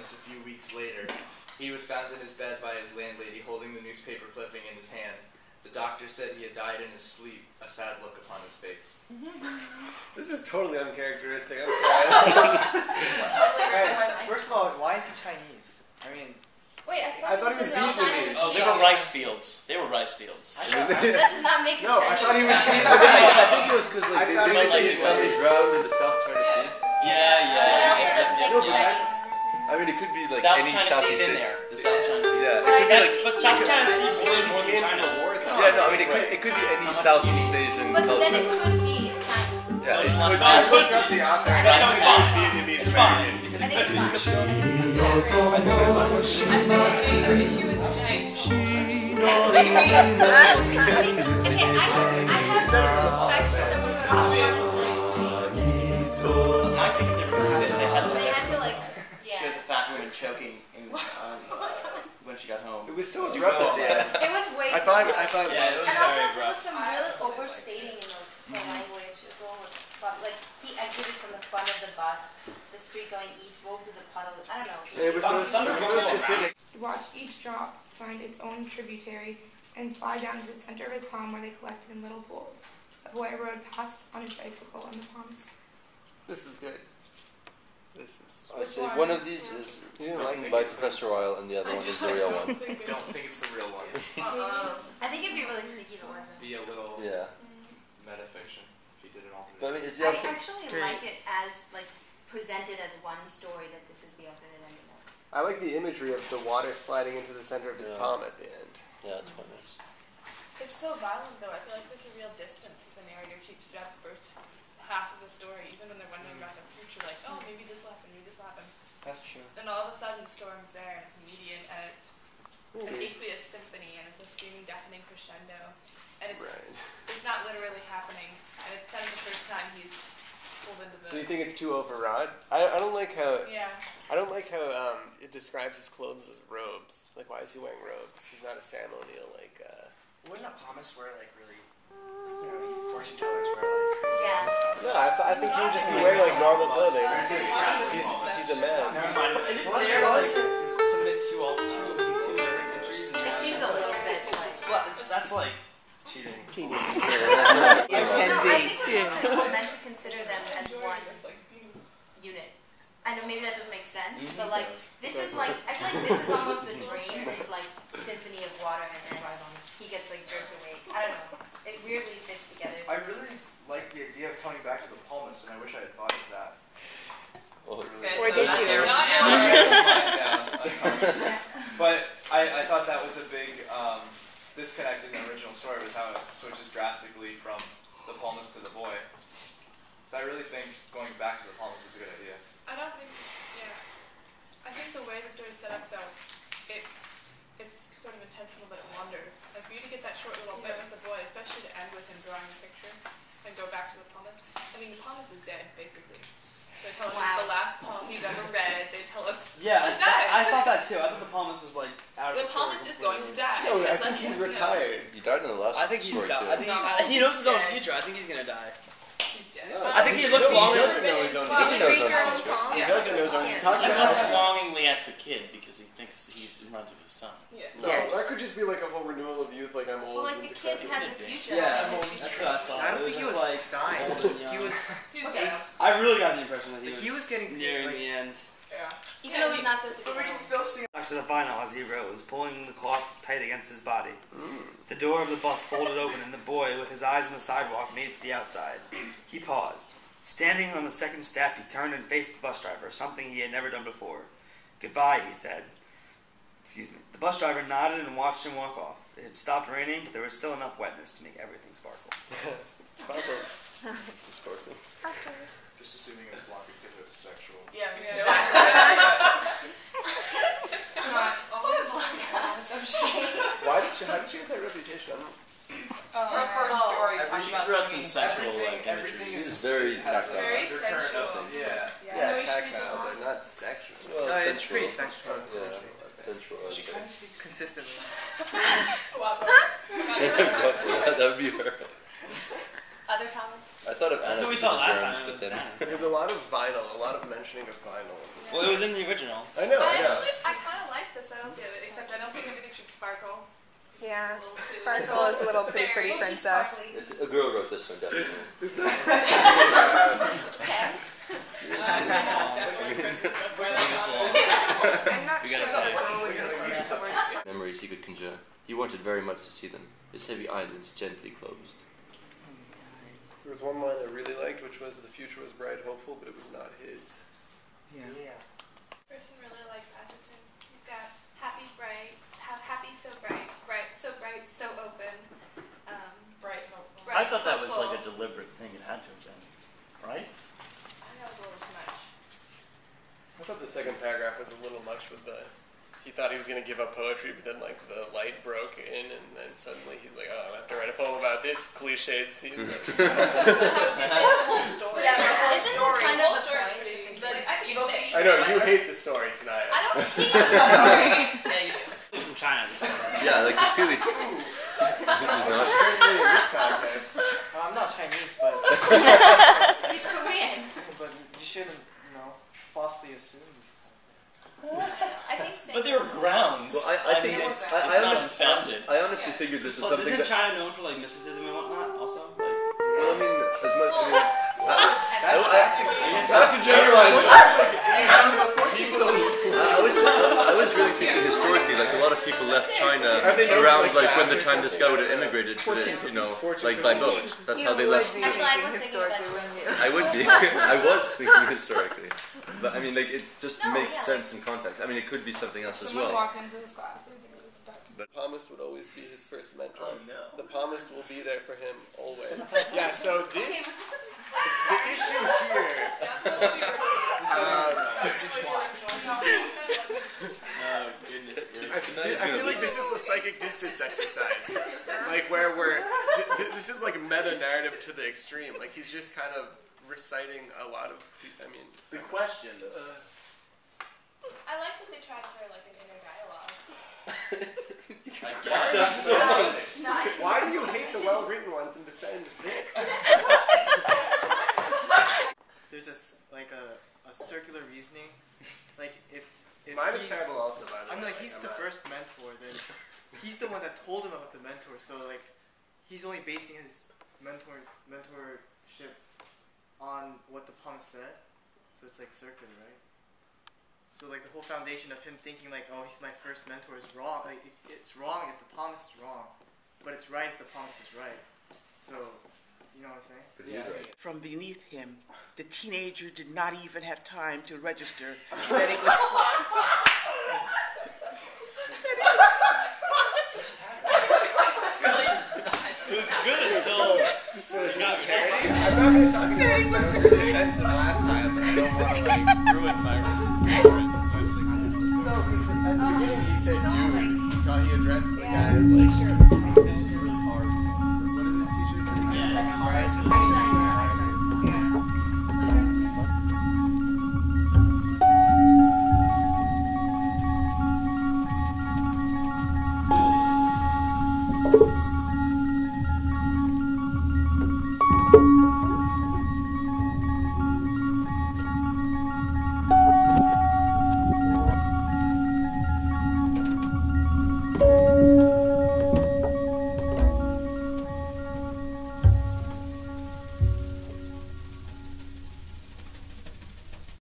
illness a few weeks later, he was found in his bed by his landlady holding the newspaper clipping in his hand. The doctor said he had died in his sleep, a sad look upon his face. This is totally uncharacteristic, I'm sorry. First of all, why is he Chinese? I mean... Wait, I thought he was Vietnamese. Oh, they were rice fields. They were rice fields. That does not make him No, I Chinese. thought he was I think it was because I thought they say his family's drowned in the South China Sea. Yeah. That also doesn't make him Yeah. Chinese. I mean, it could be like South any China Southeast Sea's in there. The South China Sea. Yeah. But I guess But South China Sea boiled more than China. Yeah, no, I mean, it could be any Southeast Asian But culture. then it could be China. Yeah, it Social could be. unrest. I looked up the author. I That's think why it's Vietnamese It's fine. American. I think it's fine. Your issue is giant. Okay, I have some respect for someone who also wanted to I think they're from this. They had to like, showed the fat woman choking when she got home. It was so abrupt at the end. It was way I thought. Yeah, it was and also very there was rough. some really overstating in the language. It was a little sloppy. Like he exited from the front of the bus, the street going east, rolled through the puddle. I don't know. It was so specific. Watch each drop find its own tributary and slide down to the center of his palm where they collected in little pools. A boy rode past on his bicycle on the palms. This is good. This is. I say one of these is written by Professor Oil and the other one is the real one. Don't think it's the real one. I think it'd be really sneaky if it wasn't. Be a little metafiction if you did an alternate. But I mean, is I the actually like it as like presented as one story that this is the alternate ending of. I like the imagery of the water sliding into the center of his palm at the end. Yeah, it's quite nice. It's so violent, though. I feel like there's a real distance that the narrator keeps throughout the first half of the story, even when they're wondering about the future, like, oh, maybe this will happen, maybe this will happen. That's true. Then all of a sudden, Storm's there, and it's immediate, and it's an aqueous symphony, and it's a screaming, deafening crescendo, and it's not literally happening, and it's kind of the first time he's pulled into the... So you think it's too overwrought? I don't like how. Yeah. I don't like how it describes his clothes as robes. Like, why is he wearing robes? He's not a ceremonial like. Wouldn't a Palmist wear like really, fortune tellers wear like crazy? Yeah. No, I think he would just be wearing like normal clothing. He's a man. Is it fair to like submit to all to their injuries? It seems a little bit like. That's like cheating. No, I think we're supposed to meant to consider them as one unit. I know maybe that doesn't make sense, but like this is like I feel like this is almost a dream, this like symphony of water, and then he gets like jerked away. I don't know. It weirdly fits together. I really like the idea of coming back to the Palmist, and I wish I had thought of that. Well, Or did you? But I thought that was a big disconnect in the original story with how it switches drastically from the Palmist to the boy. So I really think going back to the Palmist is a good idea. I don't think, I think the way the story's set up, though, it's sort of intentional that it wanders. Like, for you to get that short little bit with the boy, especially to end with him drawing a picture and go back to the Palmist. I mean, the Palmist is dead, basically. They tell us it's the last poem he's ever read. They tell us he died. I thought that too. I thought the Palmist was like out of the story. Palmist is going to die. No, I think he's retired. He died in the last I think he's story died. too. I think he knows his own future. I think he's gonna die. He's dead. I think he looks longer. He doesn't know his own future. He doesn't know his own. He talks He about looks it. longingly at the kid because he thinks he runs with his son. Yeah. No, that could just be like a whole renewal of youth. Like I'm old. Well, like the kid has a future. Yeah, and his that's future. what I thought. I don't It think he just was like dying. old and young. He was. Okay. I really got the impression that He was getting nearing like, the end. Yeah. Even though he's not supposed to be. But we can still see. After the final, as he rose, pulling the cloth tight against his body. The door of the bus folded open, and the boy, with his eyes on the sidewalk, made for the outside. He paused. Standing on the second step, he turned and faced the bus driver, something he had never done before. "Goodbye," he said. Excuse me. The bus driver nodded and watched him walk off. It had stopped raining, but there was still enough wetness to make everything sparkle. Sparkle. Sparkle. Just assuming it was blocked because it was sexual. Yeah, me too. It's not always assumption. How did she get that reputation? Her first story talks She about threw out some sexual Everything imagery. This is very tactile. very Under current sensual. of it, yeah. Yeah, tactile, but not sexual. Well, No, it's sensual. pretty sexual. Yeah, sensual. I'd She say. kind of speaks consistently. Guapo. That would be her. Other comments? I thought of That's Anna what we because thought of last germs, time. but then There's a lot of vinyl, a lot of mentioning of vinyl. Well, it was in the original. I know. I kind of like the subtlety of it, except I don't think everything should sparkle. Yeah. A little too- Sparkle is a little pretty Very- princess. it's, a girl wrote this one definitely. Definitely Chris's best friend. I'm not sure what girl would use the words. Memories he could conjure. He wanted very much to see them. His heavy eyelids gently closed. There was one line I really liked, which was, "The future was bright, hopeful, but it was not his." Yeah. Person really likes adjectives. You've got happy, bright, happy, so bright, so open. Bright, hopeful. I thought that was hopeful. like a deliberate thing. It had to have been, right? I think that was a little too much. I thought the second paragraph was a little much with the. He thought he was going to give up poetry, but then like the light broke in, and then suddenly he's like, "Oh, I have to write a poem about this cliched scene." The whole story. Yeah, isn't it kind of whole a story's point? pretty. The Like, I can I know you hate the story tonight. I don't hate the story. Yeah, you do. From China. This one. Yeah, like he's clearly. He's not. Certainly in this context. I'm not Chinese, but He's Korean. but you shouldn't, falsely assume these things. I think so. But they were grounds. Well, I think it's I not honestly, unfounded. I honestly figured this was Plus, something isn't that. China known for like mysticism and whatnot? Also, like. Well, I mean, as much. I mean, That's a generalization. I was really thinking historically, like a lot of people left China Are they known for, around like, like when that the or time this guy would have something? immigrated to the, Fortune like by cookies. boat. That's how they left. Actually, I was thinking of that too. I would be. I was thinking historically, but I mean, like it just No, makes yeah. sense in context. I mean, it could be something else as Someone well. walked into this class, they would think it was a duck. The palmist would always be his first mentor. Oh, no. The palmist will be there for him always. Yeah. So Okay, this, but this the issue here. Oh goodness gracious. I feel like this is the psychic distance exercise, like where this is like meta narrative to the extreme. Like he's just kind of reciting a lot of. I mean, The questions. I like that they tried to play like an inner dialogue. I guess. why do you hate the well-written ones and defend this? There's a circular reasoning. Like if Mine is he's- terrible also, by the way. I'm like he's the first mentor. Then he's the one that told him about the mentor. So like he's only basing his mentorship on what the palmist said. So it's like circular, right? So like the whole foundation of him thinking like, oh, he's my first mentor is wrong. Like it's wrong if the palmist is wrong, but it's right if the palmist is right. So you know what I'm saying? But he is right. From beneath him, the teenager did not even have time to register that it was. So is this a parody? I'm not going to talk anymore because I was really offensive last time. And I don't want to like ruin my first thing. No, because at the beginning he said dude. He addressed the guy as like.